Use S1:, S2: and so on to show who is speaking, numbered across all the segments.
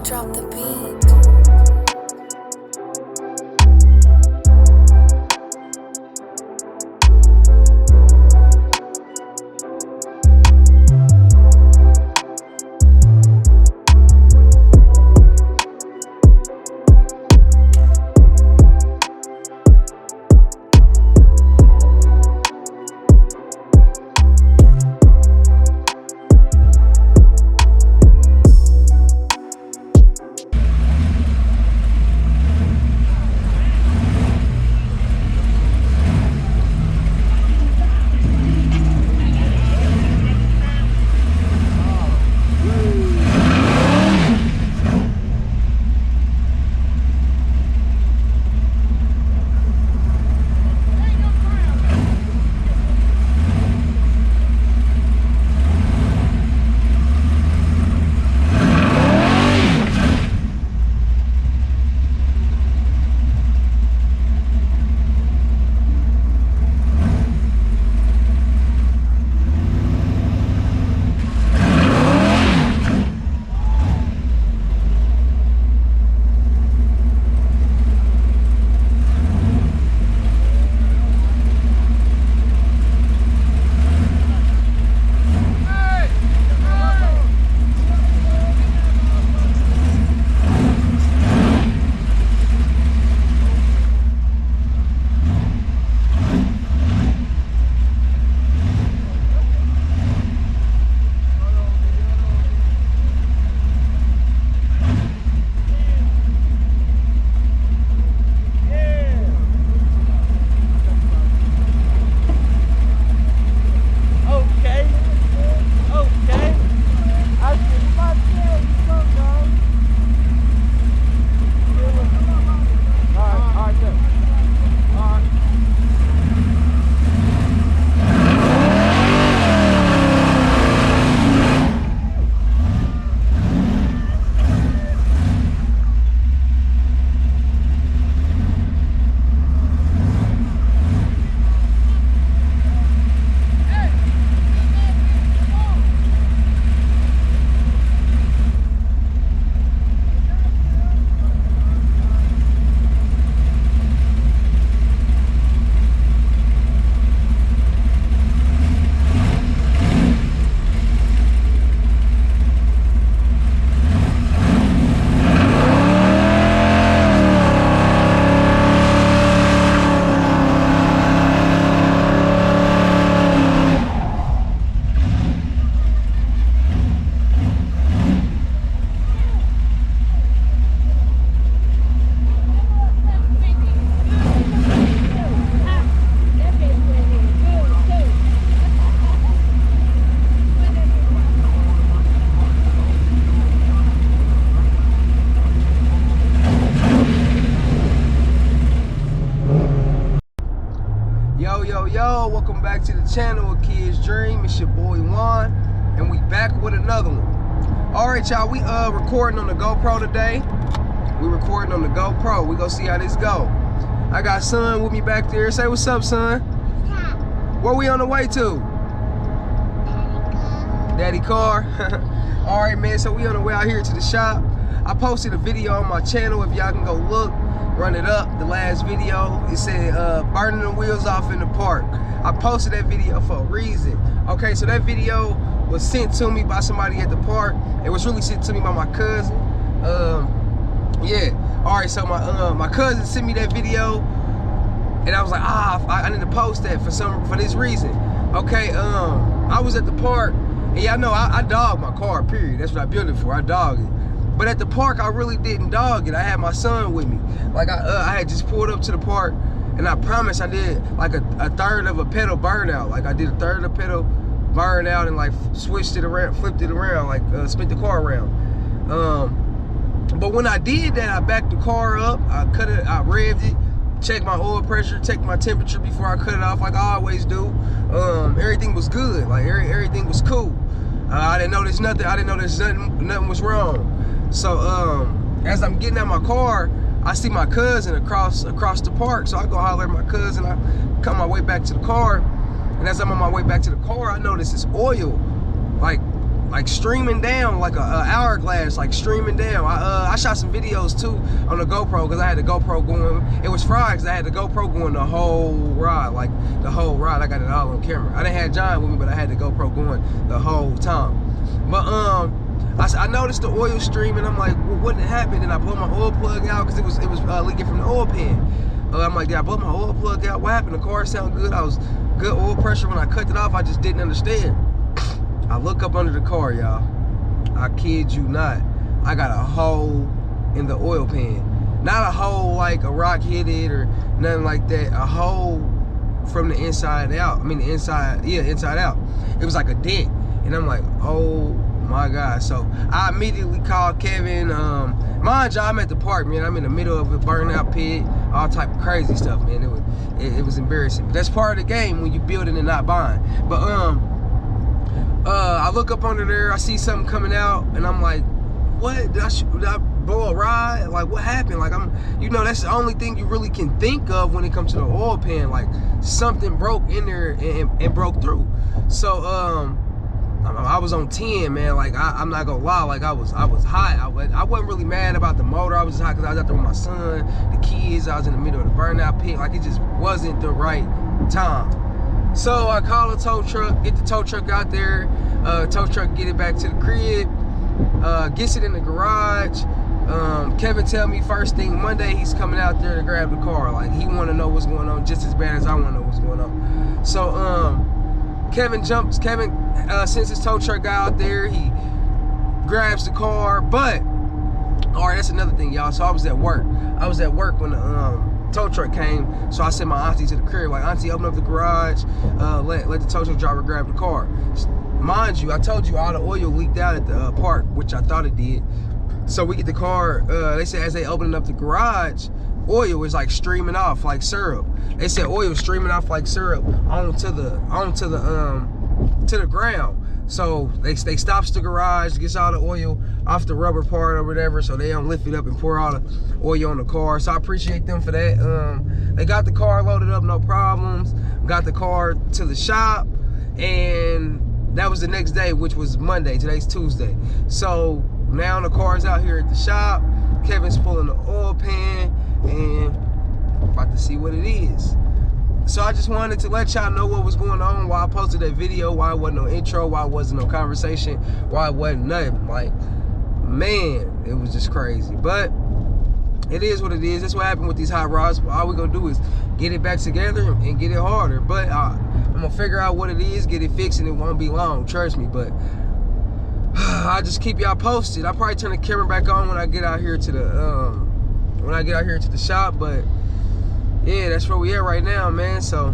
S1: Drop the beat.
S2: Yo, welcome back to the channel, A Kid's Dream. It's your boy Juan, and we back with another one. Alright y'all, we recording on the GoPro today. We recording on the GoPro. We gonna see how this go. I got son with me back there. Say what's up, son. Where we on the way to? Daddy car. Alright man, so we on the way out here to the shop. I posted a video on my channel if y'all can go look. Run it up, the last video, it said burning the wheels off in the park. I posted that video for a reason. Okay, so that video was sent to me by somebody at the park. It was really sent to me by my cousin. Yeah, all right, so my cousin sent me that video, and I was like, I need to post that for this reason. Okay, I was at the park, and y'all know I dog my car, period. That's what I built it for, I dog it. But at the park, I really didn't dog it. I had my son with me. Like I had just pulled up to the park, and I promise I did like a third of a pedal burnout. Like I did a third of a pedal burnout and like switched it around, flipped it around, like spin the car around. But when I did that, I backed the car up, I cut it, I revved it, checked my oil pressure, checked my temperature before I cut it off, like I always do. Everything was good. Like everything was cool. I didn't notice nothing. I didn't notice nothing was wrong. So as I'm getting out my car, I see my cousin across the park. So I go holler at my cousin. I come my way back to the car, and as I'm on my way back to the car, I notice this oil like like streaming down, like a hourglass, like streaming down. I shot some videos too on the GoPro because I had the GoPro going. It was fried because I had the GoPro going the whole ride, like the whole ride. I got it all on camera. I didn't have John with me, but I had the GoPro going the whole time. But I noticed the oil streaming. I'm like, well, what happened? And I blew my oil plug out because it was leaking from the oil pan. I'm like, did I blow my oil plug out? What happened? The car sounded good. I was good oil pressure. When I cut it off, I just didn't understand. I look up under the car, y'all. I kid you not. I got a hole in the oil pan. Not a hole like a rock hit it or nothing like that. A hole from the inside out. I mean the inside, yeah, inside out. It was like a dent. And I'm like, oh my God. So I immediately called Kevin. Mind you, I'm at the park, man. I'm in the middle of a burnout pit, all type of crazy stuff, man. It was embarrassing. But that's part of the game when you building and not buying. But I look up under there, I see something coming out, and I'm like, what? Did I blow a ride? Like, what happened? Like, you know, that's the only thing you really can think of when it comes to the oil pan. Like, something broke in there and broke through. So, I was on 10, man. Like, I'm not gonna lie, like, I was hot. I wasn't really mad about the motor. I was just hot because I was out there with my son, the kids. I was in the middle of the burnout pit. Like, it just wasn't the right time. So I call a tow truck, get the tow truck out there, tow truck get it back to the crib, gets it in the garage. Kevin tell me first thing Monday he's coming out there to grab the car. Like, he want to know what's going on just as bad as I want to know what's going on. So Kevin sends his tow truck out there, he grabs the car, but, all right, that's another thing, y'all. So I was at work when the tow truck came, so I sent my auntie to the crib. Like, auntie, open up the garage, let the tow truck driver grab the car. Mind you, I told you all the oil leaked out at the park, which I thought it did. So we get the car, they said as they opening up the garage, oil is like streaming off like syrup. They said oil streaming off like syrup onto the ground. So they stops the garage, gets all the oil off the rubber part or whatever, so they don't lift it up and pour all the oil on the car. So I appreciate them for that. They got the car loaded up, no problems. Got the car to the shop, and that was the next day, which was Monday. Today's Tuesday. So now the car's out here at the shop. Kevin's pulling the oil pan and about to see what it is. So I just wanted to let y'all know what was going on, why I posted that video, why it wasn't no intro, why it wasn't no conversation, why it wasn't nothing. Like, man, it was just crazy. But it is what it is. That's what happened with these hot rods. All we're gonna do is get it back together and get it harder. But I'm gonna figure out what it is, get it fixed, and it won't be long, trust me. But I'll just keep y'all posted. I'll probably turn the camera back on when I get out here to the shop. But yeah, that's where we at right now, man. So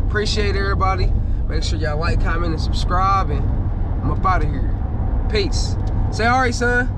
S2: appreciate everybody. Make sure y'all like, comment, and subscribe, and I'm up out of here. Peace. Say all right, son.